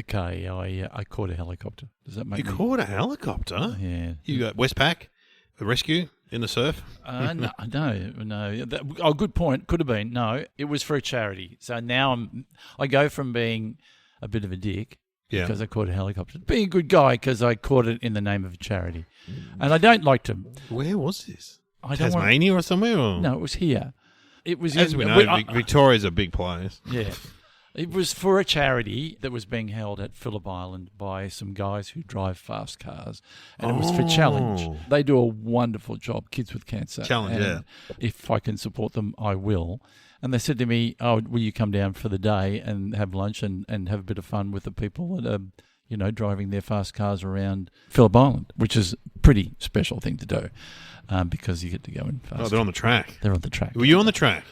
Okay, I caught a helicopter. Does that make You caught a helicopter? Yeah. You got Westpac, a rescue in the surf? No. Good point. Could have been. No, it was for a charity. So now I go from being a bit of a dick because I caught a helicopter, to being a good guy because I caught it in the name of a charity. And I don't like to. Where was this? I Tasmania or somewhere? Or? No, it was here. It was As we know, Victoria's a big place. Yeah. It was for a charity that was being held at Phillip Island by some guys who drive fast cars. And it was for Challenge. They do a wonderful job, Kids with Cancer. Challenge, If I can support them, I will. And they said to me, will you come down for the day and have lunch and have a bit of fun with the people that are, driving their fast cars around Phillip Island, which is a pretty special thing to do because you get to go in fast. Oh, they're on the track. They're on the track. Were you on the track?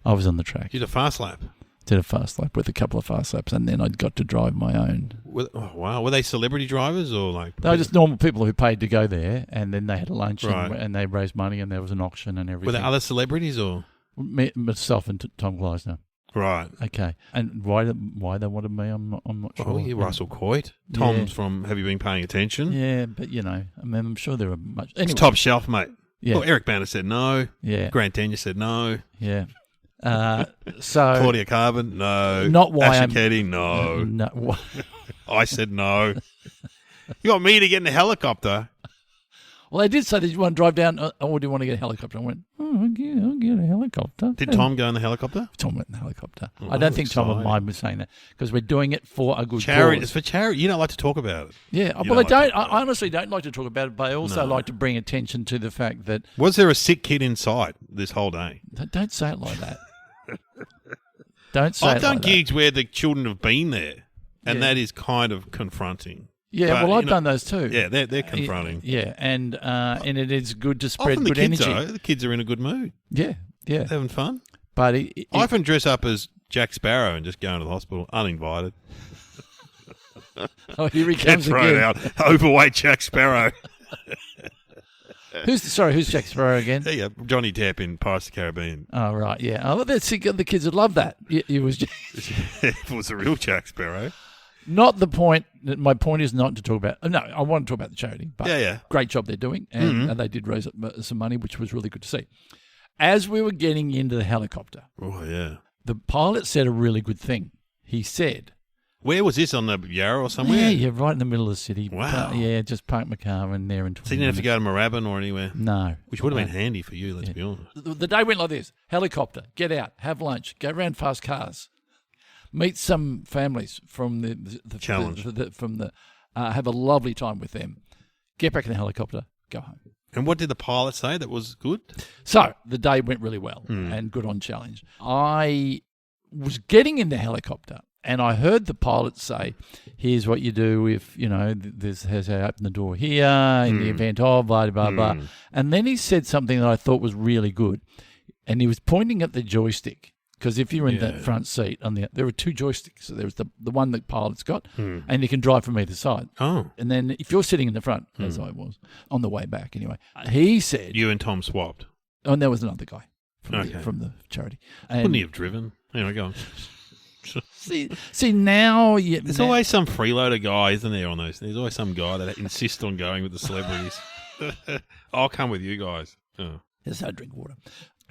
I was on the track. You did a fast lap? Did a fast lap with a couple of fast laps, and then I got to drive my own. Oh, wow. Were they celebrity drivers or like? They were just normal people who paid to go there, and then they had a lunch Right. and they raised money, and there was an auction and everything. Were there other celebrities or? Myself and Tom Gleisner. Right. Okay. And why they wanted me, I'm not sure. Oh, yeah, Russell Coit. Tom's from Have You Been Paying Attention? Yeah, but I'm sure there were much. Anyway. It's top shelf, mate. Yeah. Well, Eric Banner said no. Yeah. Grant Denyer said no. Yeah. Claudia Carbon, no. Not why Asher I'm... Keddy, no. No. I said no. You want me to get in a helicopter? Well, they did say that you want to drive down, or do you want to get a helicopter? I went, I'll get a helicopter. Did Tom go in the helicopter? Tom went in the helicopter. Oh, I don't think Tom would exciting. mind me saying that because we're doing it for a good Charity. cause. It's for charity. You don't like to talk about it. Yeah, You well, I don't like to don't. talk about I honestly don't like to talk about it, but I also like to bring attention to the fact that... Was there a sick kid inside this whole day? Don't say it like that. Don't say it I've done like gigs where the children have been there, and Yeah. that is kind of confronting. Yeah, But, well, I've done those too. Yeah, they're confronting. Yeah, and it is good to spread Often the good kids energy. the kids are in a good mood. Yeah. They're having fun. But I often dress up as Jack Sparrow and just go into the hospital uninvited. here he Get comes thrown again. out. Overweight Jack Sparrow. Who's Jack Sparrow again? There you go. Johnny Depp in Pirates of the Caribbean. Oh, right, yeah. Oh, the kids would love that. It was It was a real Jack Sparrow. not the point. My point is not to talk about... No, I want to talk about the charity. But Yeah. great job they're doing, and they did raise up some money, which was really good to see. As we were getting into the helicopter, Oh, yeah. the pilot said a really good thing. He said... Where was this, on the Yarra or somewhere? Yeah, you're right in the middle of the city. Wow. Just park my car in there. So you didn't have to go to Moorabbin or anywhere? No. Which would have been handy for you, let's be honest. The day went like this. Helicopter, get out, have lunch, go around fast cars, meet some families from the Challenge. Have a lovely time with them, get back in the helicopter, go home. And what did the pilot say that was good? So the day went really well and good on Challenge. I was getting in the helicopter and I heard the pilot say, here's what you do if, this has to open the door here in the event of blah, blah, blah. And then he said something that I thought was really good. And he was pointing at the joystick. Because if you're in the front seat, there are two joysticks. So there's the one that pilot's got, and you can drive from either side. Oh. And then if you're sitting in the front, as I was, on the way back anyway, he said... You and Tom swapped. Oh, and there was another guy from, Okay. from the charity. And Couldn't he have driven? Anyway, go on. see now... There's always some freeloader guy, isn't there, on those? There's always some guy that insists on going with the celebrities. I'll come with you guys. Oh. Yes, I drink water.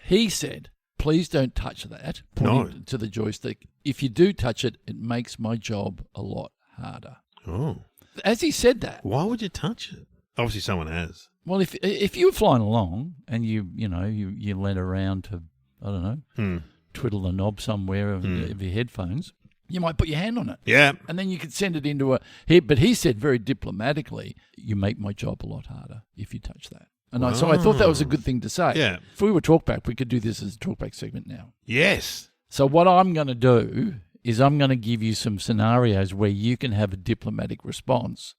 He said... Please don't touch that, pointing to the joystick. If you do touch it, it makes my job a lot harder. Oh. As he said that... Why would you touch it? Obviously someone has. Well, if you were flying along and you leant around to, I don't know, twiddle the knob somewhere of your headphones, you might put your hand on it. Yeah. And then you could send it into a... But he said very diplomatically, you make my job a lot harder if you touch that. And so I thought that was a good thing to say. Yeah. If we were talkback, we could do this as a talkback segment now. Yes. So what I'm going to do is I'm going to give you some scenarios where you can have a diplomatic response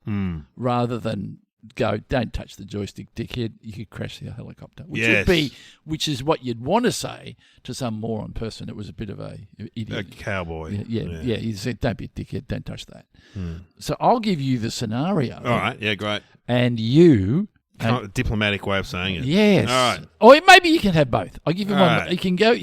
rather than go, don't touch the joystick, dickhead. You could crash the helicopter. Which is what you'd want to say to some moron person that was a bit of a idiot. A cowboy. Yeah. You said, don't be a dickhead, don't touch that. So I'll give you the scenario. All right. Yeah, great. And you... Kind of a diplomatic way of saying it. Yes. All right. Or maybe you can have both. I'll give you All one. right. You can go.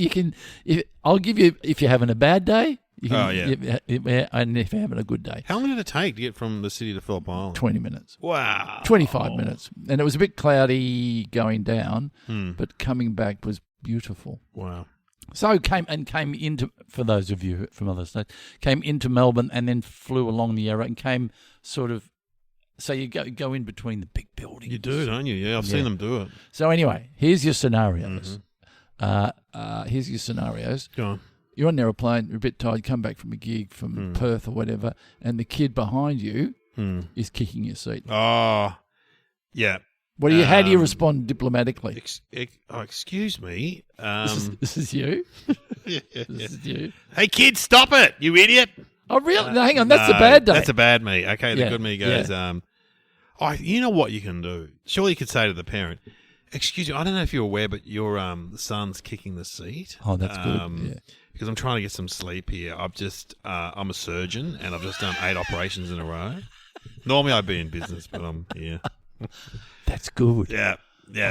I'll give you if you're having a bad day. You can, Oh, yeah. And if you're having a good day, How long did it take to get from the city to Phillip Island? 20 minutes. Wow. 25 minutes. And it was a bit cloudy going down, but coming back was beautiful. Wow. So came into, for those of you from other states, came into Melbourne and then flew along the Yarra and came sort of, so you go in between the big buildings. You do, don't you? Yeah, I've seen them do it. So anyway, here's your scenarios. Here's your scenarios. Go on. You're on an aeroplane, you're a bit tired, come back from a gig from Perth or whatever, and the kid behind you is kicking your seat. Oh, yeah. How do you respond diplomatically? Excuse me. This is you? Yeah. This is you? Hey, kid, stop it, you idiot. Oh, really? No, hang on, that's the bad day. That's a bad me. Okay, the good me goes, you know what you can do? Surely you could say to the parent, excuse me, I don't know if you're aware, but your son's kicking the seat. Oh, that's good. Yeah. Because I'm trying to get some sleep here. I'm a surgeon, and I've just done 8 operations in a row. Normally I'd be in business, but I'm here. That's good. Yeah.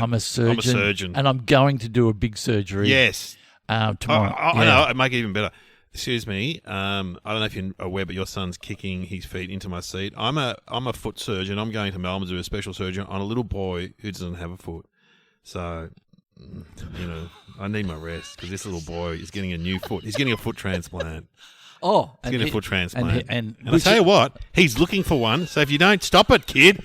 I'm a surgeon. And I'm going to do a big surgery. Yes. Tomorrow. I know. I'd make it even better. Excuse me. I don't know if you're aware, but your son's kicking his feet into my seat. I'm a foot surgeon. I'm going to Melbourne to do a special surgery on a little boy who doesn't have a foot. So, I need my rest because this little boy is getting a new foot. He's getting a foot transplant. Oh, he's getting a foot transplant. And I tell you what, he's looking for one. So if you don't stop it, kid,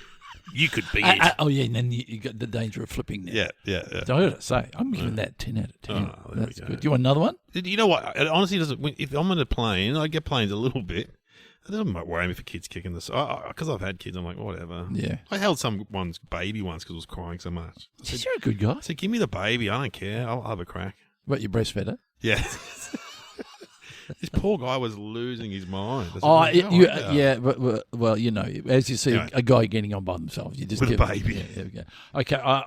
you could be it. And then you got the danger of flipping now. Yeah. So I got to say, I'm giving that 10 out of 10. Oh, That's good. Do you want another one? You know what? It honestly doesn't. If I'm on a plane, I get planes a little bit. It doesn't worry me for kids kicking this. Because I've had kids, I'm like, whatever. Yeah. I held someone's baby once because it was crying so much. I said, you're a good guy. I said, give me the baby. I don't care. I'll have a crack. What, you breastfed her? Yeah. This poor guy was losing his mind. Well, as you see a guy getting on by themselves, you just with give a baby. Yeah, there we go.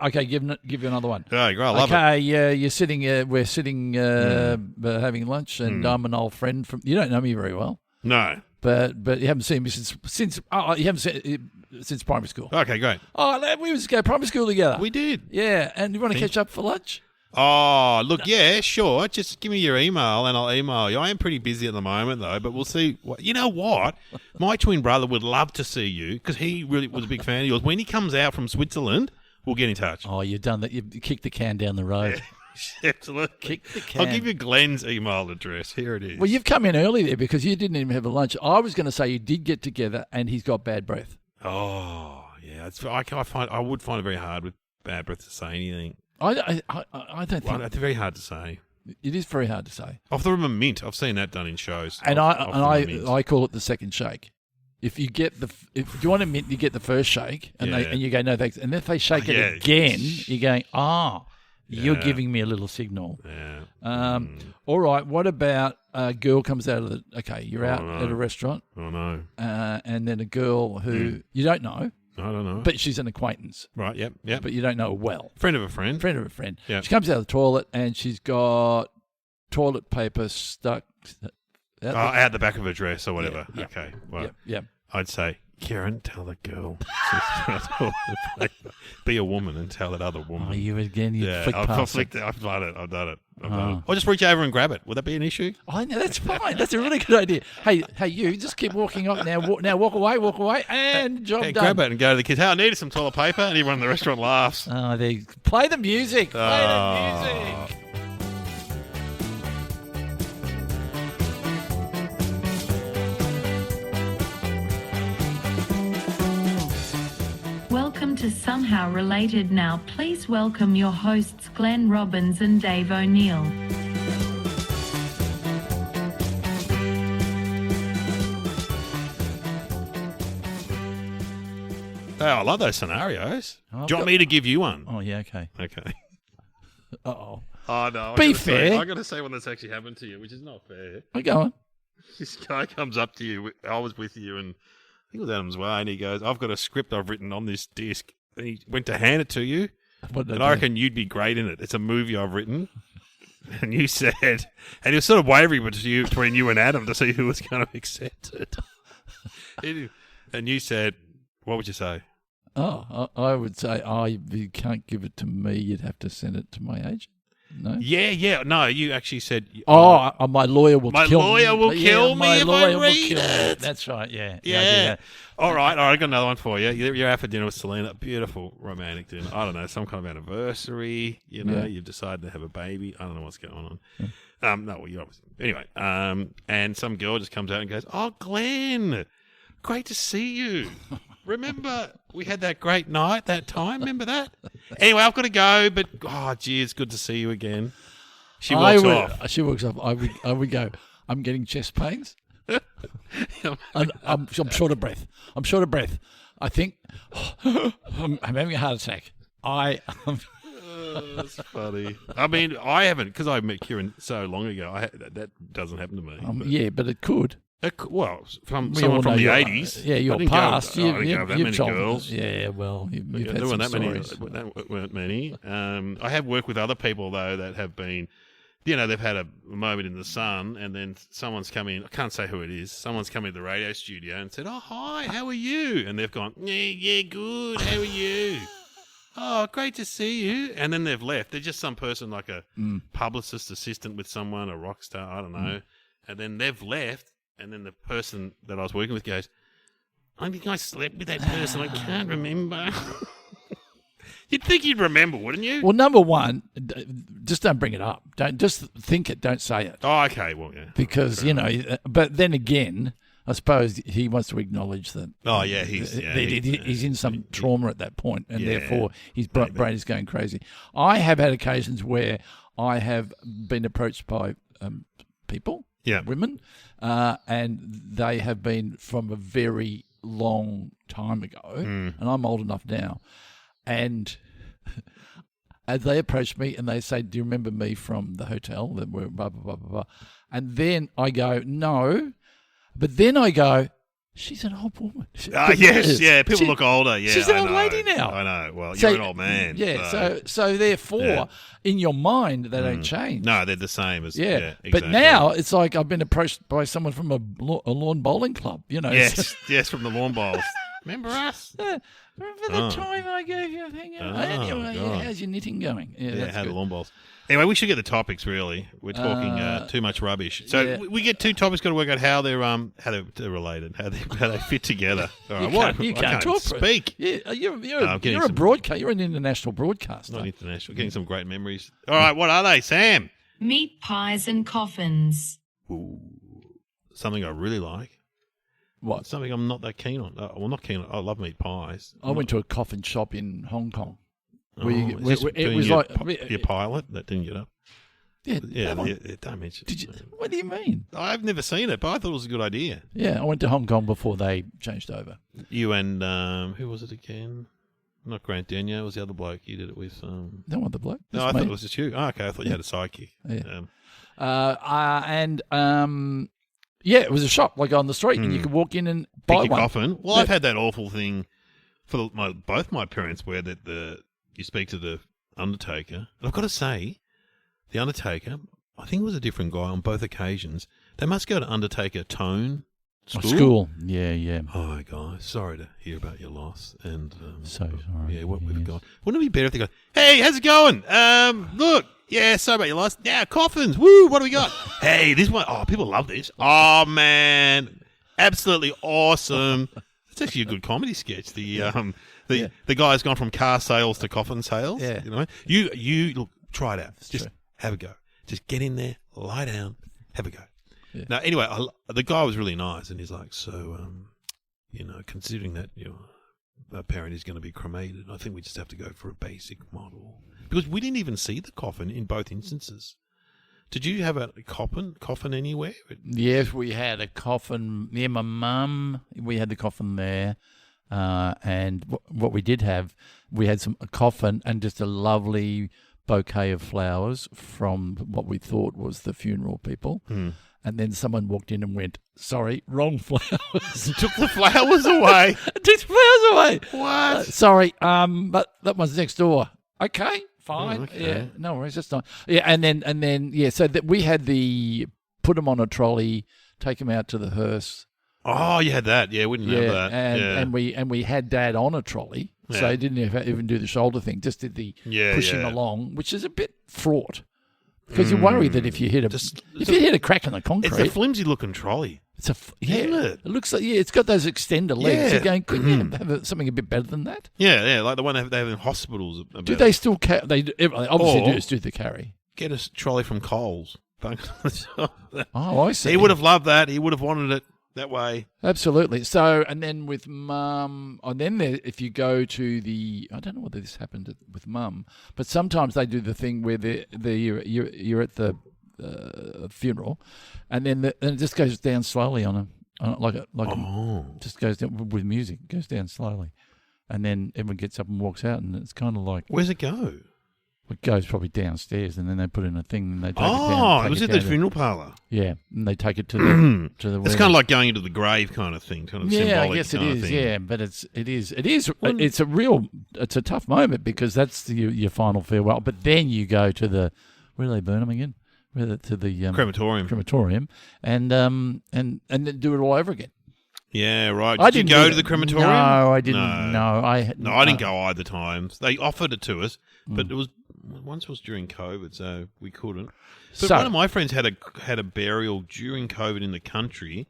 Okay, give you another one. Oh, great, I love it. Okay, you're sitting. We're sitting having lunch, and I'm an old friend from. You don't know me very well. No. But you haven't seen me since you haven't seen since primary school. Okay, great. Oh, we used to go to primary school together. We did. Yeah, and you want to catch up for lunch? Oh, look, yeah, sure. Just give me your email and I'll email you. I am pretty busy at the moment, though, but we'll see. You know what? My twin brother would love to see you because he really was a big fan of yours. When he comes out from Switzerland, we'll get in touch. Oh, you've done that. You've kicked the can down the road. Yeah, absolutely. Kick the can. I'll give you Glenn's email address. Here it is. Well, you've come in early there because you didn't even have a lunch. I was going to say you did get together and he's got bad breath. Oh, yeah. I would find it very hard with bad breath to say anything. I don't think it's very hard to say. It is very hard to say. Off the rim of mint, I've seen that done in shows. And I call it the second shake. If you want a mint, you get the first shake, and you go no thanks. And if they shake it again, you're going you're giving me a little signal. Yeah. All right. What about a girl comes out of the? Okay, you're out at a restaurant. Oh no. And then a girl who you don't know. I don't know. But she's an acquaintance. Right, yep. But you don't know her well. Friend of a friend. Friend of a friend. Yep. She comes out of the toilet and she's got toilet paper stuck out the back of her dress or whatever. Yeah. Okay. Well, Yep. I'd say, Kieran, tell the girl. Be a woman and tell that other woman. Oh, you again? You flick past it. I've done it. Or just reach over and grab it. Would that be an issue? Oh, no, that's fine. That's a really good idea. Hey, you just keep walking up now. Walk away, and job done. Grab it and go to the kids. Hey, I needed some toilet paper, and everyone in the restaurant laughs. Oh, play the music. Play the music. Welcome to Somehow Related Now. Please welcome your hosts Glenn Robbins and Dave O'Neill. Oh, I love those scenarios. Do you want me to give you one? Oh, yeah, okay. Okay. Uh-oh. Oh, no. Be fair. I got to say one that's actually happened to you, which is not fair. Go on. This guy comes up to you. I was with you, and I think it was Adam's Way, and he goes, I've got a script I've written on this disc. And he went to hand it to you, and I reckon you'd be great in it. It's a movie I've written. And you said, and it was sort of wavering between you and Adam to see who was going to accept it. And you said, what would you say? Oh, I would say, you can't give it to me. You'd have to send it to my agent. No. Yeah. No, you actually said. My lawyer will kill me. My lawyer will kill me if I read it. That's right. Yeah. Yeah. I do that. All right. I got another one for you. You're out for dinner with Selena. Beautiful romantic dinner. I don't know, some kind of anniversary. You've decided to have a baby. I don't know what's going on. Yeah. No, well, you obviously. Anyway, and some girl just comes out and goes, "Oh, Glenn, great to see you. Remember we had that great night that time? Remember that? Anyway, I've got to go, but gee, it's good to see you again." She walks off. She walks off. I would go, "I'm getting chest pains. I'm short of breath. I think I'm having a heart attack. That's funny. I mean, I haven't, because I met Kieran so long ago. That doesn't happen to me. Yeah, but it could. Well, from someone from the 80s. Yeah, your past. I didn't go that many girls. Yeah, well, you've had there some weren't stories. That weren't many. I have worked with other people, though, that have been, they've had a moment in the sun, and then someone's come in. I can't say who it is. Someone's come in the radio studio and said, "Oh, hi, how are you?" And they've gone, "Yeah, good. How are you?" "Oh, great to see you." And then they've left. They're just some person, like a publicist assistant with someone, a rock star, I don't know. And then they've left. And then the person that I was working with goes, "I think I slept with that person. I can't remember." You'd think you'd remember, wouldn't you? Well, number one, just don't bring it up. Don't just think it. Don't say it. Oh, okay. Well, yeah. Because but then again, I suppose he wants to acknowledge that. Oh, yeah, he's in some trauma at that point, and therefore his brain is going crazy. I have had occasions where I have been approached by people. Yeah. Women, and they have been from a very long time ago, and I'm old enough now, and as they approach me and they say, "Do you remember me from the hotel that we're blah, blah, blah, blah, blah?" And then I go, "No," but then I go, "She's an old woman." Yes, yeah. People look older. Yeah, she's an old lady now. I know. Well, you're an old man. Yeah. So therefore, in your mind, they don't change. No, they're the same as. Yeah. Exactly. But now it's like I've been approached by someone from a lawn bowling club. Yes, from the lawn bowls. Remember us? Remember the time I gave you a thing? Anyway, how's your knitting going? Yeah, how the lawn bowls. Anyway, we should get the topics. Really, we're talking too much rubbish. So we get two topics. Got to work out how they're related, how they fit together. All right, you can't talk. Speak. Yeah, you're a broadcaster. You're an international broadcaster. Not international. Getting some great memories. All right, what are they, Sam? Meat pies and coffins. Ooh, something I really like. What? Something I'm not that keen on. Well, not keen on. I love meat pies. I went to a coffin shop in Hong Kong. It was like your pilot that didn't get up. Yeah. Don't mention. What do you mean? I've never seen it, but I thought it was a good idea. Yeah, I went to Hong Kong before they changed over. You and who was it again? Not Grant Denyer. It was the other bloke you did it with. No other bloke. No, I thought it was just you. Oh, okay, I thought you had a sidekick. Yeah. It was a shop like on the street, and you could walk in and buy Pick your one. coffin. Well, I've had that awful thing for both my parents, where you speak to the undertaker. And I've got to say, the undertaker, I think it was a different guy on both occasions. They must go to Undertaker Tone School. Yeah. Oh, guys, sorry to hear about your loss. And so sorry. Yeah, what we've got. Wouldn't it be better if they go, "Hey, how's it going? Look, yeah, sorry about your loss. Yeah, coffins. Woo, what do we got? Hey, this one. Oh, people love this. Oh, man, absolutely awesome. It's actually a good comedy sketch. The guy's gone from car sales to coffin sales. Yeah. You look, try it out. It's Just true. have a go. Just get in there, lie down, have a go. Yeah. Now, anyway, the guy was really nice, and he's like, so, considering that our parent is going to be cremated, I think we just have to go for a basic model, because we didn't even see the coffin in both instances. Did you have a coffin anywhere? Yes, we had a coffin. Yeah, my mum, we had the coffin there. And what we did have, we had a coffin and just a lovely bouquet of flowers from what we thought was the funeral people. And then someone walked in and went, "Sorry, wrong flowers." Took the flowers away. Took the flowers away. What? Sorry, but that one's next door. Okay, fine. Oh, okay. Yeah, no worries. That's not. Yeah, and then yeah. So that we had put them on a trolley, take them out to the hearse. Oh, you had that. Yeah, we didn't have that. And we had Dad on a trolley, so he didn't even do the shoulder thing. Just did the pushing along, which is a bit fraught. Because you worry that if you hit a crack in the concrete, it's a flimsy looking trolley. Isn't it? It looks like it's got those extender legs. Yeah. You're going, couldn't you have something a bit better than that? Yeah, like the one they have in hospitals. Do they still they obviously do the carry? Get a trolley from Coles. Oh, I see. He would have loved that. He would have wanted it that way. Absolutely. So, and then with Mum, and then if you go to I don't know whether this happened with Mum, but sometimes they do the thing where you're at the funeral, and then it just goes down slowly just goes down with music. It goes down slowly, and then everyone gets up and walks out, and it's kind of like, where's it go? It goes probably downstairs, and then they put in a thing, and they take it down. Oh, it was at the funeral parlour. Yeah, and they take it to the It's kind of like going into the grave kind of thing, kind of symbolic. I guess it is. Thing. Yeah, but it's a tough moment because that's your final farewell. But then you go to where do they burn them again? To the crematorium, and then do it all over again. Yeah, right. Did you go to the crematorium? No, I didn't. No, I didn't go either times. They offered it to us, but it was during COVID, so we couldn't. But one of my friends had a burial during COVID in the country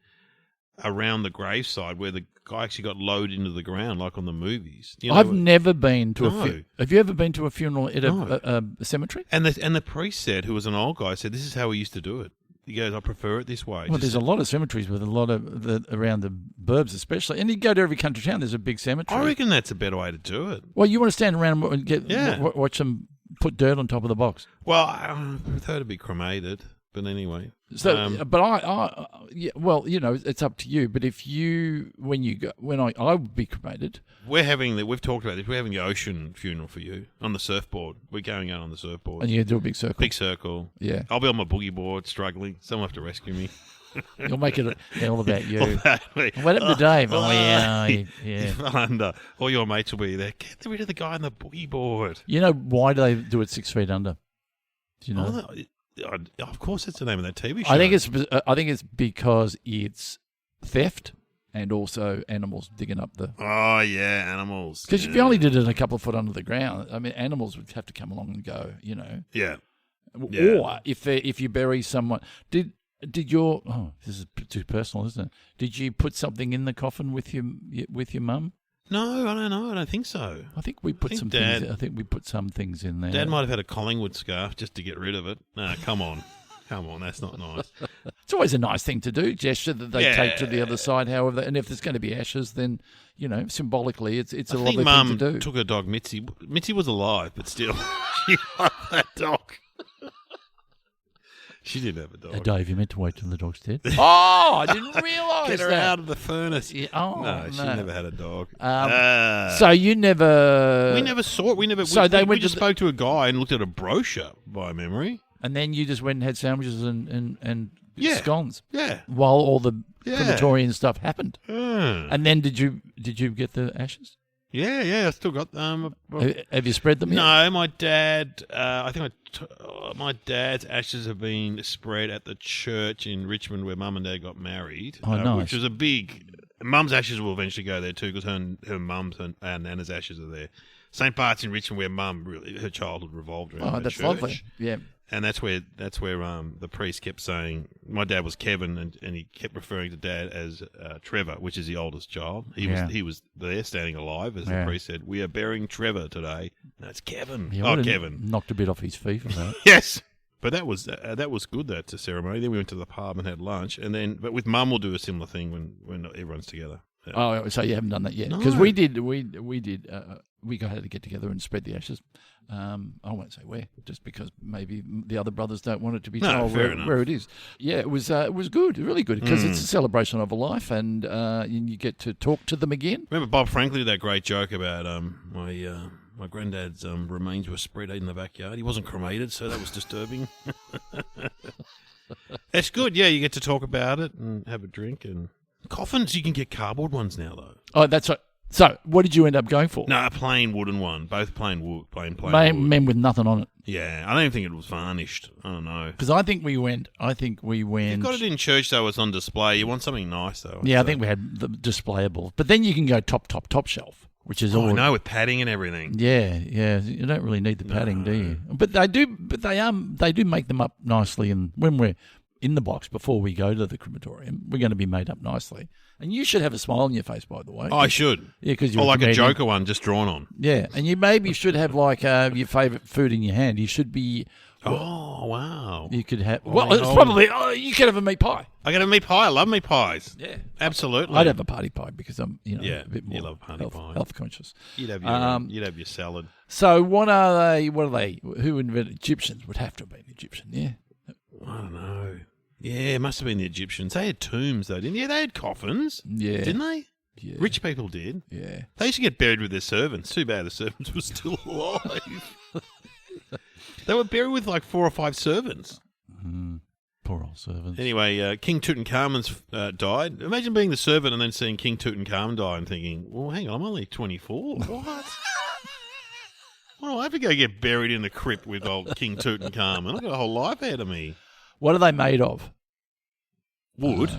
around the graveside where the guy actually got lowered into the ground, like on the movies. I've never been to a funeral. Have you ever been to a funeral at a cemetery? And the priest said, who was an old guy, said, "This is how we used to do it." He goes, "I prefer it this way." Well, there's a lot of cemeteries with a lot of around the burbs, especially, and you go to every country town. There's a big cemetery. I reckon that's a better way to do it. Well, you want to stand around and watch them put dirt on top of the box. Well, I prefer to be cremated, but anyway. So, but well, it's up to you. But when I would be cremated. We've talked about this. We're having the ocean funeral for you on the surfboard. We're going out on the surfboard. And you do a big circle. Big circle. Yeah. I'll be on my boogie board struggling. Someone will have to rescue me. You'll make it all about you. What happened to Dave? Yeah. Under. All your mates will be there. Get rid of the guy on the boogie board. You know why do they do it 6 feet under? Do you know? Of course, that's the name of that TV show. I think it's because it's theft and also animals digging up the. Oh yeah, animals. Because if you only did it a couple of foot under the ground, I mean, animals would have to come along and go. Yeah. Or if you bury someone, did your this is too personal, isn't it? Did you put something in the coffin with your mum? No, I don't know. I don't think so. I think we put some things. I think we put some things in there. Dad might have had a Collingwood scarf just to get rid of it. No, come on, that's not nice. It's always a nice thing to do, gesture that they take to the other side. However, and if there's going to be ashes, then symbolically, it's a lovely thing to do. Mum took her dog Mitzi. Mitzi was alive, but still, she loved that dog. She did have a dog. Dave, you meant to wait till the dog's dead. I didn't realise Get her that. out of the furnace. Yeah, no, she never had a dog. So you never... We never saw it. We just spoke to a guy and looked at a brochure, by memory. And then you just went and had sandwiches and scones. Yeah. While all the crematorium stuff happened. Yeah. And then did you get the ashes? Yeah, I still got them. Have you spread them yet? No, my dad. My dad's ashes have been spread at the church in Richmond where Mum and Dad got married. Oh, nice. Which was a big. Mum's ashes will eventually go there too because her mum's and Nana's ashes are there. St. Bart's in Richmond where Mum her childhood revolved around. Oh, that's church. lovely. Yeah. And that's where the priest kept saying, my dad was Kevin, and he kept referring to Dad as Trevor, which is the oldest child. He was there standing alive, as the priest said, "We are burying Trevor today." No, it's Kevin. Kevin knocked a bit off his feet for that. Yes, but that was good. That ceremony. Then we went to the pub and had lunch, but with Mum we'll do a similar thing when everyone's together. Yeah. Oh, so you haven't done that yet? No. Because we did. We had to get together and spread the ashes. I won't say where, just because maybe the other brothers don't want it to be told where it is. Yeah, it was good, really good, because it's a celebration of a life, and you get to talk to them again. Remember Bob Franklin did that great joke about my granddad's remains were spread in the backyard. He wasn't cremated, so that was disturbing. That's good. Yeah, you get to talk about it and have a drink. And coffins, you can get cardboard ones now, though. Oh, that's right. So, what did you end up going for? No, a plain wooden one. Both plain wood. Plain wood. Men with nothing on it. Yeah, I don't even think it was varnished. I don't know. Because I think we went. You've got it in church, though. It's on display. You want something nice, though. Yeah, I think we had the displayable. But then you can go top shelf. which is I all. know, with padding and everything. Yeah. You don't really need the padding, do you? But they do. But they do make them up nicely, and when we're in the box before we go to the crematorium, we're going to be made up nicely. And you should have a smile on your face, by the way. Oh, I should. Yeah, because you're like a comedian. Joker one just drawn on. Yeah, and you maybe should have like your favourite food in your hand. You should be. Oh, wow. You could have. Well, it's probably. You could have a meat pie. I got a meat pie. I love meat pies. Yeah, absolutely. I'd have a party pie because I'm, a bit more you love party pie. health conscious. You'd have your salad. So what are they? What are they? Who invented Egyptians? Would have to have been Egyptian. Yeah. I don't know. Yeah, it must have been the Egyptians. They had tombs, though, didn't they? They had coffins. Yeah. Didn't they? Yeah. Rich people did. Yeah. They used to get buried with their servants. Too bad the servants were still alive. They were buried with like 4 or 5 servants. Poor old servants. Anyway, King Tutankhamun's died. Imagine being the servant and then seeing King Tutankhamun die and thinking, well, hang on, I'm only 24. What? Well, I have to go get buried in the crypt with old King Tutankhamun. I've got a whole life ahead of me. What are they made of? Wood.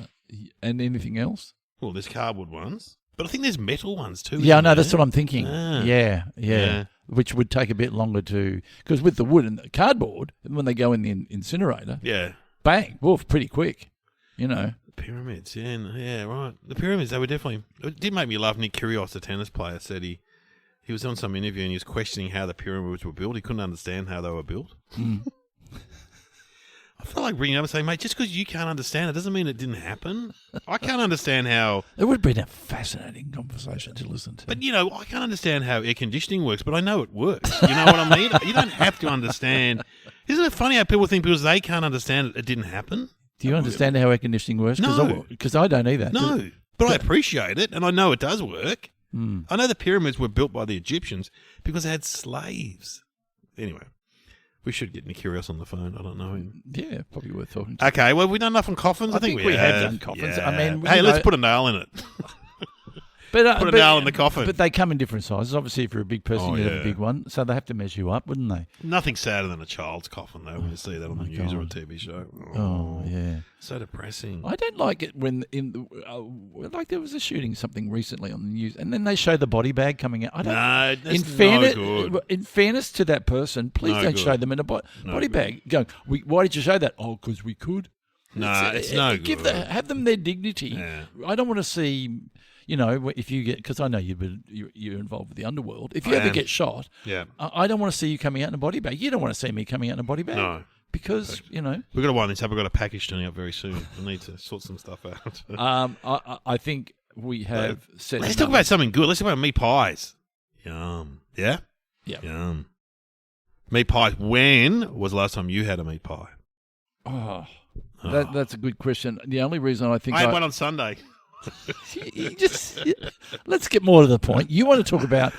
And anything else? Well, there's cardboard ones. But I think there's metal ones too. Yeah, I know. That's what I'm thinking. Ah. Yeah. Which would take a bit longer to... Because with the wood and the cardboard, when they go in the incinerator, bang, woof, pretty quick, The pyramids, yeah, right. The pyramids, they were definitely... It did make me laugh. Nick Kyrgios, the tennis player, said he was on some interview and he was questioning how the pyramids were built. He couldn't understand how they were built. I feel like bringing up and saying, mate, just because you can't understand it doesn't mean it didn't happen. I can't understand how... It would have been a fascinating conversation to listen to. But, I can't understand how air conditioning works, but I know it works. You know what I mean? You don't have to understand. Isn't it funny how people think because they can't understand it, it didn't happen? Do you understand how air conditioning works? No. Because I don't either. No, but I appreciate it, and I know it does work. I know the pyramids were built by the Egyptians because they had slaves. Anyway. We should get Nick Kyrgios on the phone. I don't know him. Yeah, probably worth talking to. Okay, well, we've done enough on coffins. I think we have done coffins. Yeah. I mean, hey, let's put a nail in it. Put a nail in the coffin. But they come in different sizes. Obviously, if you're a big person, you have a big one. So they have to measure you up, wouldn't they? Nothing sadder than a child's coffin, though, when you see that on the news or a TV show. Oh, yeah. So depressing. I don't like it when like there was a shooting something recently on the news, and then they show the body bag coming out. I don't. No, that's no good. In fairness to that person, please don't show them in a body bag. Going, why did you show that? Oh, because we could. No, it's no good. Have them their dignity. Yeah. I don't want to see. If you get, because I know you're involved with the underworld. If you ever get shot, I don't want to see you coming out in a body bag. You don't want to see me coming out in a body bag. No. Because, we've got to wind this up. We've got a package turning up very soon. We need to sort some stuff out. I think we have said. Let's talk about something good. Let's talk about meat pies. Yum. Yeah? Yeah. Yum. Meat pies. When was the last time you had a meat pie? That's a good question. The only reason I think I had one on Sunday. Let's get more to the point. You want to talk about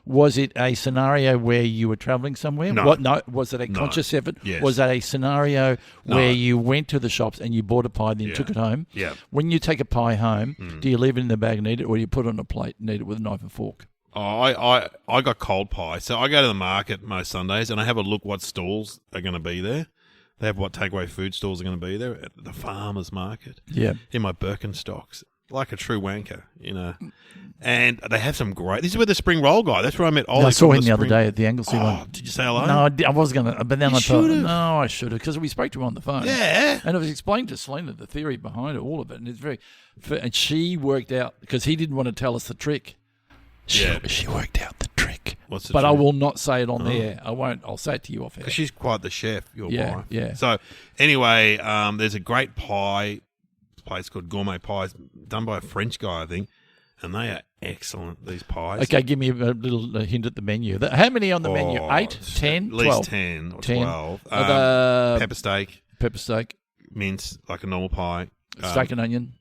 was it a scenario where you were travelling somewhere? No. Was it a conscious effort? Yes. Was that a scenario where you went to the shops and you bought a pie and then took it home? Yeah. When you take a pie home, do you leave it in the bag and eat it, or do you put it on a plate and eat it with a knife and fork? I got cold pie, so I go to the market most Sundays and I have a look what stalls are going to be there. They have what takeaway food stalls are going to be there at the farmers market. Yeah. In my Birkenstocks, like a true wanker, And they have some great. This is where the spring roll guy. That's where I met Ollie. I saw him the other day at the Anglesey one. Did you say hello? No, I was going to, but then I thought, should've. no, I should have, because we spoke to him on the phone. Yeah. And I was explaining to Selena the theory behind it, all of it, and it's and she worked out, because he didn't want to tell us the trick. She worked out the trick. What's the but trick? I will not say it on the air. I won't. I'll say it to you off air. Because she's quite the chef, your wife. Yeah. So anyway, there's a great pie place called Gourmet Pies, done by a French guy, I think, and they are excellent, these pies. Okay, give me a little hint at the menu. How many on the menu? 8, 10, At least 12? 10 or 10. 12. Pepper steak, mince, like a normal pie. Steak and onion.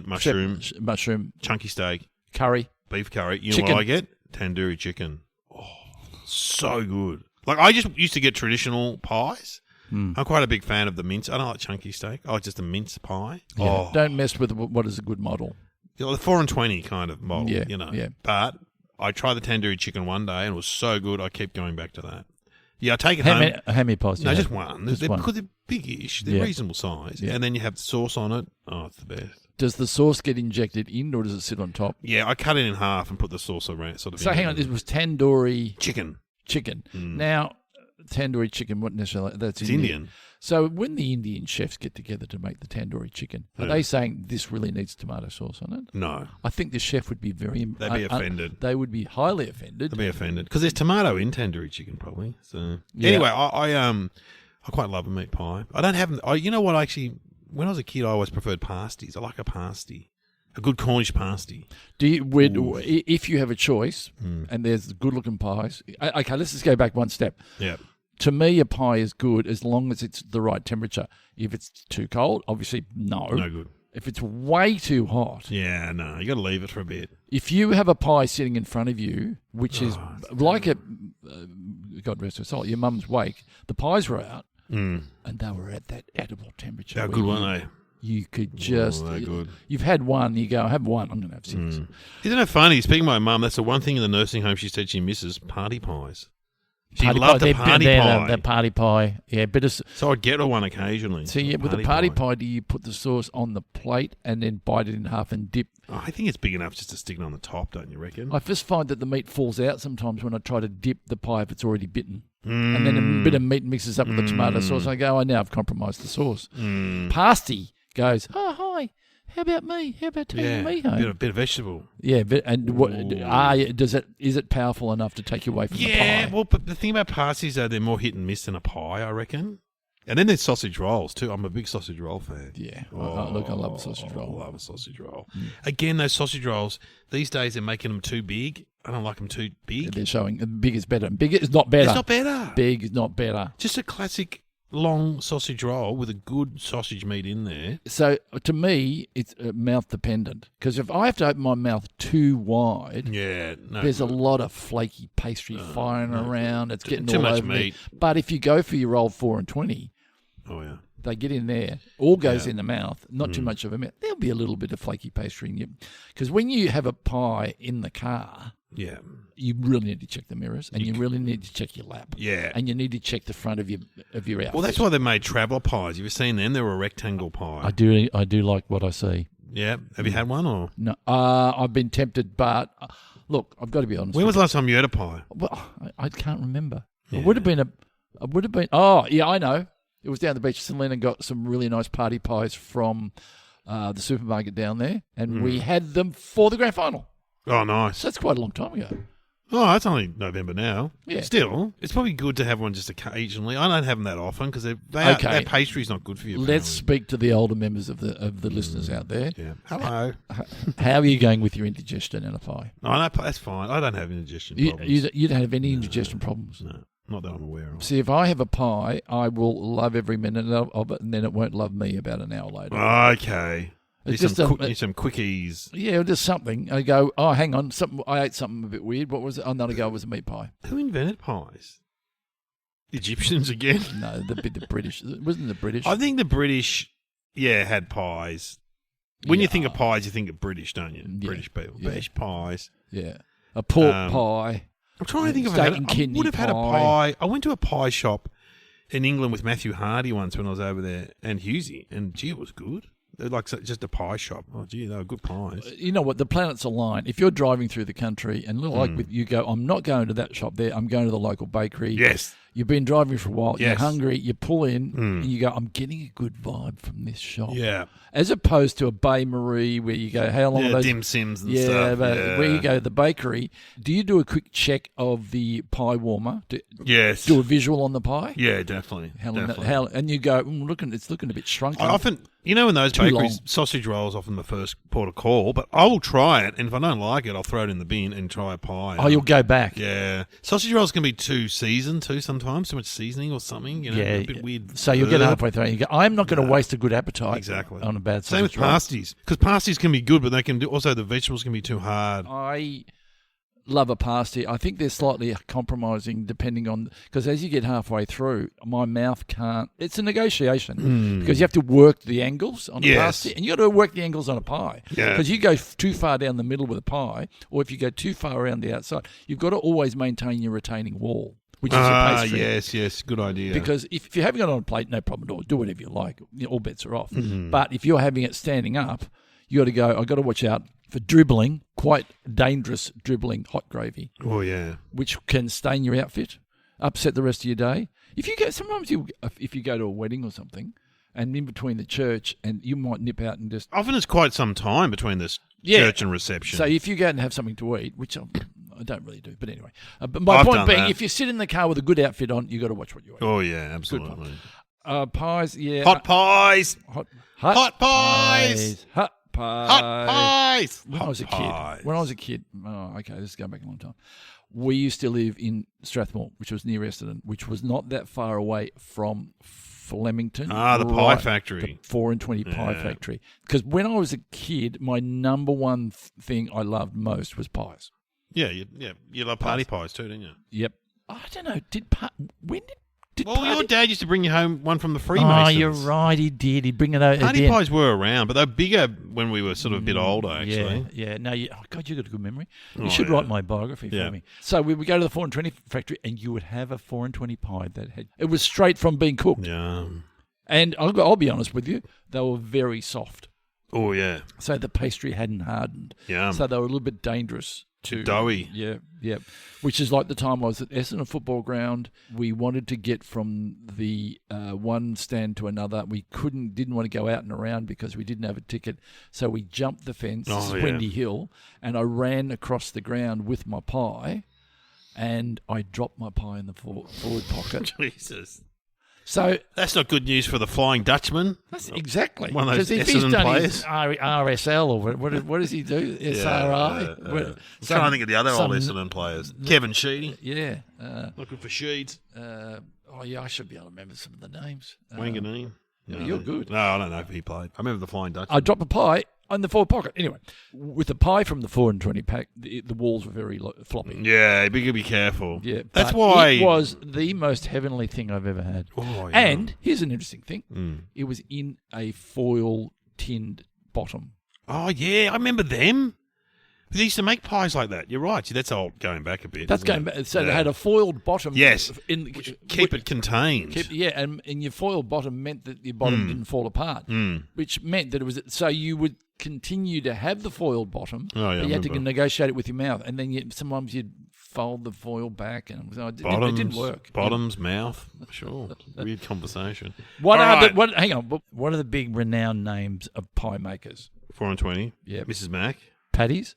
Mushroom, chunky steak. Curry. Beef curry. You chicken. know what I get? Tandoori chicken. Oh, so good. Like, I just used to get traditional pies. I'm quite a big fan of the mince. I don't like chunky steak. I like just a mince pie. Yeah. Oh. Don't mess with what is a good model. The 4 and 20 kind of model, Yeah. But I tried the tandoori chicken one day and it was so good, I keep going back to that. Yeah, I take it home. How many pies? Just one. Because they're biggish. They're reasonable size. Yeah. And then you have the sauce on it. Oh, it's the best. Does the sauce get injected in, or does it sit on top? Yeah, I cut it in half and put the sauce around. So hang on, this was tandoori chicken. Now, tandoori chicken, what necessarily? That's Indian. So when the Indian chefs get together to make the tandoori chicken, are they saying this really needs tomato sauce on it? No. I think the chef would be very... They'd be offended. They would be highly offended. They'd be offended. Because there's tomato in tandoori chicken, probably. So Anyway, I quite love a meat pie. I don't have... you know what, actually, when I was a kid, I always preferred pasties. I like a pasty. A good Cornish pasty. If you have a choice, and there's good-looking pies... Okay, let's just go back one step. Yeah. To me, a pie is good as long as it's the right temperature. If it's too cold, obviously, no. No good. If it's way too hot... Yeah, no, you got to leave it for a bit. If you have a pie sitting in front of you, which is like a... God rest her soul, your mum's wake, the pies were out, and they were at that edible temperature. They're good, weren't they? You could just... they're good. You've had one, you go, I have one, I'm going to have 6. Isn't it funny? Speaking of my mum, that's the one thing in the nursing home she said she misses, party pies. She loved the party pie. The party pie, yeah. So I'd get her one occasionally. So yeah, with the party pie, do you put the sauce on the plate and then bite it in half and dip? Oh, I think it's big enough just to stick it on the top, don't you reckon? I just find that the meat falls out sometimes when I try to dip the pie if it's already bitten. And then a bit of meat mixes up with the tomato sauce. I go, now I've compromised the sauce. Pasty goes, oh, hi. How about me? How about taking me home? A bit of vegetable. Yeah, is it powerful enough to take you away from the pie? Yeah, well, but the thing about pasties, though, they're more hit and miss than a pie, I reckon. And then there's sausage rolls, too. I'm a big sausage roll fan. Yeah. Look, I love a sausage roll. I love a sausage roll. Again, those sausage rolls, these days they're making them too big. I don't like them too big. They're showing big is better. Big is not better. It's not better. Big is not better. Just a classic long sausage roll with a good sausage meat in there. So to me, it's mouth dependent, because if I have to open my mouth too wide, there's a lot of flaky pastry flying around. It's getting too all much over meat. Me. But if you go for your roll 4 and 20, they get in there, all goes in the mouth, not too much of a mouth. There'll be a little bit of flaky pastry in you, because when you have a pie in the car. Yeah, you really need to check the mirrors, and you really need to check your lap. Yeah, and you need to check the front of your outfit. Well, that's why they made traveller pies. Have you seen them? They're a rectangle pie. I do like what I see. Yeah, have you had one or no? I've been tempted, but look, I've got to be honest. When was the last time you had a pie? Well, I can't remember. Yeah. It would have been. Oh, yeah, I know. It was down the beach. Selena got some really nice party pies from the supermarket down there, and we had them for the grand final. Oh, nice. So that's quite a long time ago. Oh, that's only November now. Yeah. Still, it's probably good to have one just occasionally. I don't have them that often because that pastry's not good for you. Let's speak to the older members of the listeners out there. Yeah. Hello. How are you going with your indigestion in a pie? No, that's fine. I don't have indigestion problems. You don't have any indigestion problems? No, not that I'm aware of. See, if I have a pie, I will love every minute of it, and then it won't love me about an hour later. Okay. Need some quickies. Yeah, just something. I go, oh, hang on, I ate something a bit weird. What was it? Oh, no, it was a meat pie. Who invented pies? Egyptians again? No, the British. Wasn't the British? I think the British, had pies. When you think of pies, you think of British, don't you? Yeah. British people. Yeah. British pies. Yeah. A pork pie. I'm trying to think of I would have had a pie. I went to a pie shop in England with Matthew Hardy once when I was over there, and Husey, and gee, it was good. They're like just a pie shop. Oh, gee, they were good pies. You know what? The planets align. If you're driving through the country and you go, I'm not going to that shop there. I'm going to the local bakery. Yes. You've been driving for a while. Yes. You're hungry. You pull in and you go, I'm getting a good vibe from this shop. Yeah. As opposed to a Bay Marie where you go, how long are those? Dim Sims and stuff. But where you go, the bakery, do you do a quick check of the pie warmer? Yes. Do a visual on the pie? Yeah, definitely. And you go, it's looking a bit shrunken. I often, in those bakeries, sausage rolls often the first port of call, but I will try it, and if I don't like it, I'll throw it in the bin and try a pie. Oh, you'll go back. Yeah. Sausage rolls can be too seasoned too sometimes, too much seasoning or something, a bit weird. So you'll get halfway through and you go, I'm not going to waste a good appetite on a bad sausage roll. Same with pasties, because pasties can be good, but they can also the vegetables can be too hard. I love a pasty. I think they're slightly compromising depending on, because as you get halfway through, my mouth can't. It's a negotiation because you have to work the angles on a pasty, and you got to work the angles on a pie. Yeah. Because you go too far down the middle with a pie, or if you go too far around the outside, you've got to always maintain your retaining wall, which is your pastry. Yes, good idea. Because if you're having it on a plate, no problem at all. Do whatever you like. All bets are off. But if you're having it standing up, you got to go. I got to watch out for dribbling, quite dangerous dribbling hot gravy. Oh yeah, which can stain your outfit, upset the rest of your day. If you go to a wedding or something, and in between the church, and you might nip out and just. Often it's quite some time between this church and reception. So if you go out and have something to eat, which I don't really do, but anyway. But my point being, if you sit in the car with a good outfit on, you got to watch what you eat. Oh yeah, absolutely. Pies, yeah. Hot pies. Hot pies. Hot pies. Hot pies. When I was a kid, okay, this is going back a long time. We used to live in Strathmore, which was near Essendon, which was not that far away from Flemington. The pie factory. The 4 and 20 pie factory. Because when I was a kid, my number one thing I loved most was pies. Yeah, you love party pies too, didn't you? Yep. I don't know. Your dad used to bring you home one from the Freemasons. Oh, you're right. He did. He'd bring it over. Party pies were around, but they were bigger when we were sort of a bit older, actually. Yeah. No, God, you got a good memory. You should write my biography for me. So we would go to the 4 and 20 factory, and you would have a 4 and 20 pie it was straight from being cooked. Yeah. And I'll be honest with you, they were very soft. Oh yeah. So the pastry hadn't hardened. Yeah. So they were a little bit dangerous. Doughy. Yeah. Which is like the time I was at Essendon football ground. We wanted to get from the one stand to another. We didn't want to go out and around because we didn't have a ticket. So we jumped the fence, Wendy Hill, and I ran across the ground with my pie, and I dropped my pie in the forward pocket. Jesus. So that's not good news for the Flying Dutchman. That's exactly. One of those if he's Essendon done players. his RSL or what does he do? SRI. I'm trying to think of the other old Essendon players. Kevin Sheedy. Yeah. Looking for Sheeds. I should be able to remember some of the names. Wanganeen. You're good. No, I don't know if he played. I remember the Flying Dutchman. I dropped a pie in the forward pocket. Anyway, with the pie from the 4 and 20 pack, the walls were very floppy. Yeah, you gotta be careful. Yeah, that's why it was the most heavenly thing I've ever had. Oh, yeah. And here's an interesting thing: it was in a foil tinned bottom. Oh yeah, I remember them. They used to make pies like that. You're right. See, that's old going back a bit. That's going back. So they had a foiled bottom. Yes. Keep it contained. And your foiled bottom meant that your bottom didn't fall apart, which meant that it was. So you would continue to have the foiled bottom, but you had to negotiate it with your mouth, and then sometimes you'd fold the foil back, and it didn't work. Bottoms, mouth. Sure. Weird conversation. What are the big renowned names of pie makers? 4 and 20. Yeah. Mrs. Mac. Patties.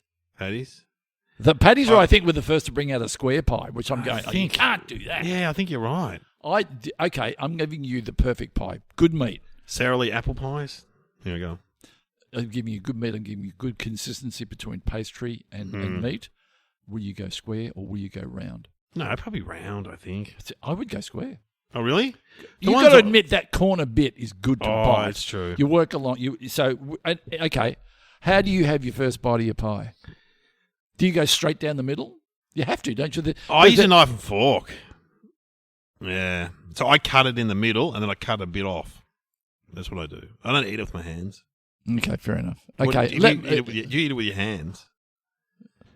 The Patties are, I think, were the first to bring out a square pie, which I'm going, you can't do that. Yeah, I think you're right. Okay, I'm giving you the perfect pie. Good meat. Sara Lee apple pies. Here we go. I'm giving you good meat. I'm giving you good consistency between pastry and meat. Will you go square or will you go round? No, probably round, I think. I would go square. Oh, really? You've got to admit that corner bit is good to bite. Oh, it's true. You work along. Okay, how do you have your first bite of your pie? Do you go straight down the middle? You have to, don't you? I use a knife and fork. Yeah. So I cut it in the middle, and then I cut a bit off. That's what I do. I don't eat it with my hands. Okay, fair enough. Okay. Do you eat it with your hands?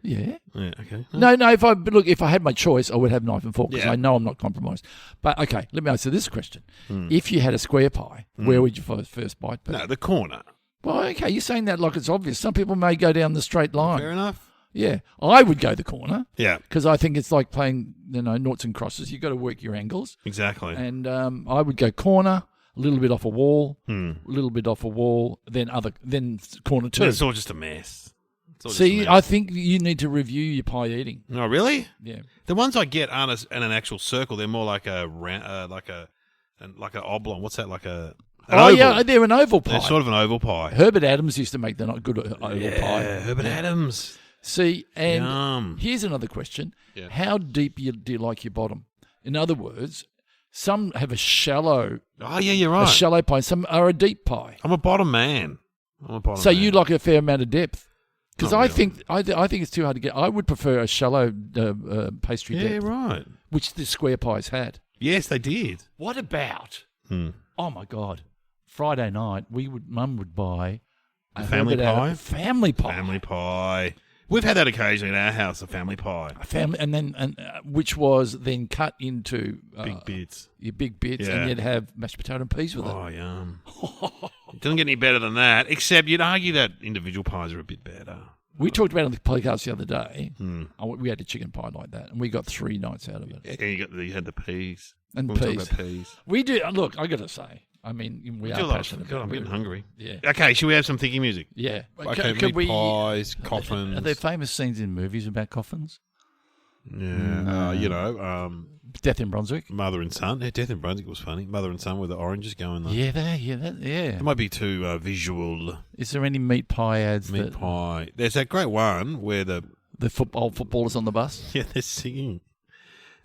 Yeah. Yeah, okay. No, if I had my choice, I would have knife and fork because I know I'm not compromised. But, okay, let me answer this question. If you had a square pie, where would your first bite be? No, the corner. Well, okay, you're saying that like it's obvious. Some people may go down the straight line. Fair enough. Yeah, I would go the corner. Yeah, because I think it's like playing, noughts and crosses. You've got to work your angles. Exactly. And I would go corner, a little bit off a wall, a little bit off a wall, then corner two. It's all just a mess. See, I think you need to review your pie eating. Oh, really? Yeah. The ones I get aren't in an actual circle. They're more like an oblong. What's that? Like a. Oval. Yeah, they're an oval pie. They're sort of an oval pie. Herbert Adams used to make the good oval pie. Yeah, Herbert Adams. See, and Yum. Here's another question. Yeah. How deep do you like your bottom? In other words, some have a shallow... Oh, yeah, you're right. A shallow pie. Some are a deep pie. I'm a bottom man. So you like a fair amount of depth? Because I think it's too hard to get. I would prefer a shallow pastry depth. Yeah, right. Which the square pies had. Yes, they did. What about... Oh, my God. Friday night, Mum would buy a family pie. Family pie. Family pie. We've had that occasionally in our house, a family pie. Which was then cut into big bits. Your big bits, and you'd have mashed potato and peas with it. Oh, yum. It doesn't get any better than that, except you'd argue that individual pies are a bit better. We talked about it on the podcast the other day. We had a chicken pie like that, and we got 3 nights out of it. And you had the peas. And we'll peas. talk about peas. We do. Look, I got to say, I mean, we are passionate about it. I'm getting hungry. Yeah. Okay, should we have some thinking music? Yeah. Okay, meat pies, coffins. Are there famous scenes in movies about coffins? Yeah. Death in Brunswick. Mother and son. Yeah, Death in Brunswick was funny. Mother and son with the oranges going there. Yeah, It might be too visual. Is there any meat pie ads? Meat pie. There's that great one where the old footballers on the bus. Yeah, they're singing.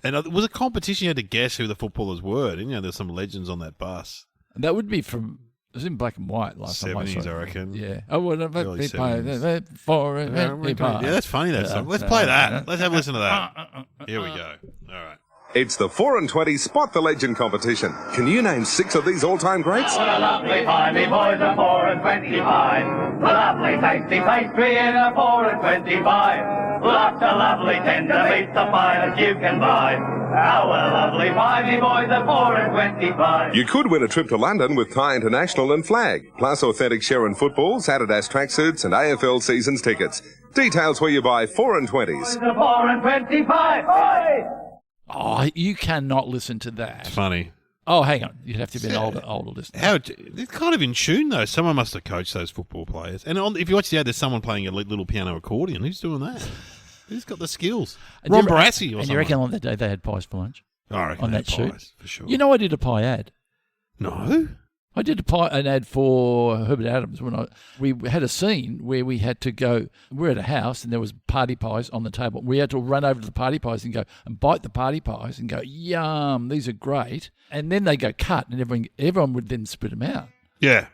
And it was a competition. You had to guess who the footballers were. Didn't you? There's some legends on that bus. And that would be from. It was in black and white last time I saw it. 70s, I reckon. Yeah. Oh, well, Early meat pie. 70s. Yeah, that's funny, that song. Let's play that. Let's have a listen to that. Here we go. All right. It's the 4 and 20 Spot the Legend competition. Can you name 6 of these all-time greats? What a lovely pie, me boys, a 4 and 20 pie. A lovely tasty pastry in a 4 and 20 pie. Lots of lovely tender meat, the finest you can buy. How a lovely pie, me boys, a 4 and 20 pie. You could win a trip to London with Thai International and Flag, plus authentic Sharon footballs, Adidas tracksuits and AFL seasons tickets. Details where you buy 4 and 20s. A 4 and 20 pie. Oi! Oh, you cannot listen to that. It's funny. Oh, hang on. You'd have to be an older listener. They're kind of in tune, though. Someone must have coached those football players. And if you watch the ad, there's someone playing a little piano accordion. Who's doing that? Who's got the skills? Ron Barassi or something. And you reckon on that day they had pies for lunch? I reckon on that shoot? Pies, for sure. You know I did a pie ad. No? I did an ad for Herbert Adams when we had a scene where we had to go. We're at a house and there was party pies on the table. We had to run over to the party pies and go and bite the party pies and go, yum, these are great. And then they go cut, and everyone would then spit them out. Yeah.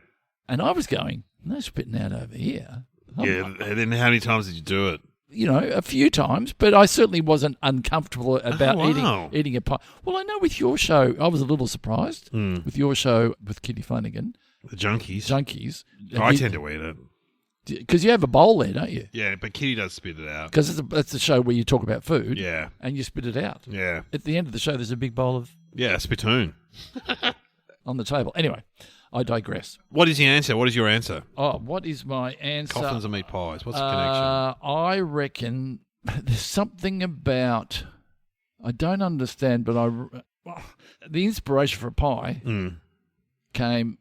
And I was going, no spitting out over here. And then how many times did you do it? A few times, but I certainly wasn't uncomfortable about eating a pie. Well, I know with your show, I was a little surprised with your show with Kitty Flanagan. The Junkies. I tend to eat it. Because you have a bowl there, don't you? Yeah, but Kitty does spit it out. Because it's a show where you talk about food. Yeah. And you spit it out. Yeah. At the end of the show, there's a big bowl of... Yeah, a spittoon. on the table. Anyway, I digress. What is the answer? What is your answer? Oh, what is my answer? Coffins and meat pies. What's the connection? I reckon there's something about... I don't understand, but the inspiration for a pie came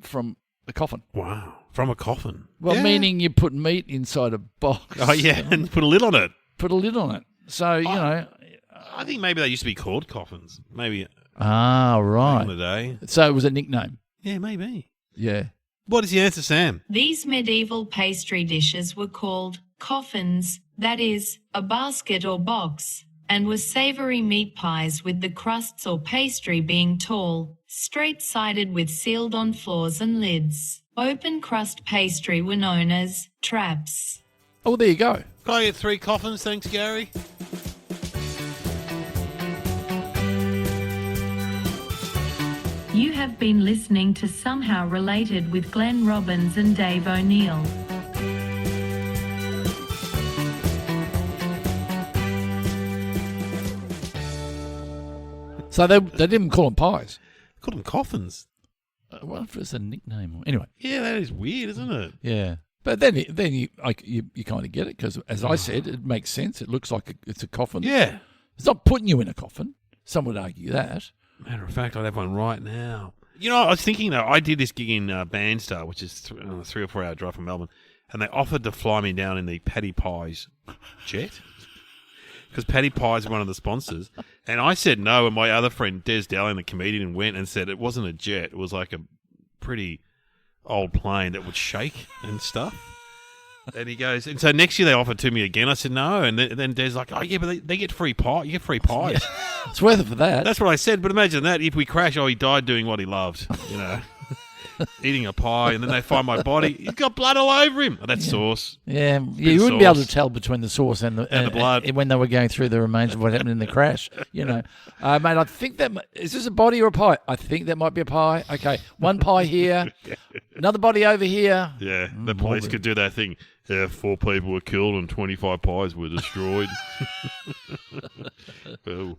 from a coffin. Wow. From a coffin. Well, meaning you put meat inside a box. Oh, yeah, and put a lid on it. Put a lid on it. So, I think maybe they used to be called coffins. Maybe. Ah, right. Back in the day. So it was a nickname. Yeah, maybe. Yeah. What is the answer, Sam? These medieval pastry dishes were called coffins, that is, a basket or box, and were savoury meat pies with the crusts or pastry being tall, straight-sided with sealed-on floors and lids. Open crust pastry were known as traps. Oh, there you go. Can I get 3 coffins? Thanks, Gary. You have been listening to Somehow Related with Glenn Robbins and Dave O'Neill. So they didn't call them pies. They called them coffins. I wonder if it's a nickname. Anyway. Yeah, that is weird, isn't it? Yeah. But then you kind of get it because, as I said, it makes sense. It looks like it's a coffin. Yeah. It's not putting you in a coffin. Some would argue that. Matter of fact, I'd have one right now. I was thinking, though, I did this gig in Bandstar, which is a 3 or 4 hour drive from Melbourne, and they offered to fly me down in the Paddy Pies jet. Because Paddy Pies are one of the sponsors. And I said no, and my other friend, Des Dallin, the comedian, went and said it wasn't a jet. It was like a pretty old plane that would shake and stuff. And he goes, and so next year they offered to me again. I said no, and then Des like, oh yeah, but they get free pie. You get free pies. Yeah. It's worth it for that. That's what I said. But imagine that if we crash, he died doing what he loved, eating a pie, and then they find my body. He's got blood all over him. Oh, that's sauce. Yeah, you wouldn't be able to tell between the sauce and the blood when they were going through the remains of what happened in the crash. Mate, I think that is this a body or a pie? I think that might be a pie. Okay, one pie here, another body over here. Yeah, the police could do that thing. 4 people were killed and 25 pies were destroyed. Oh.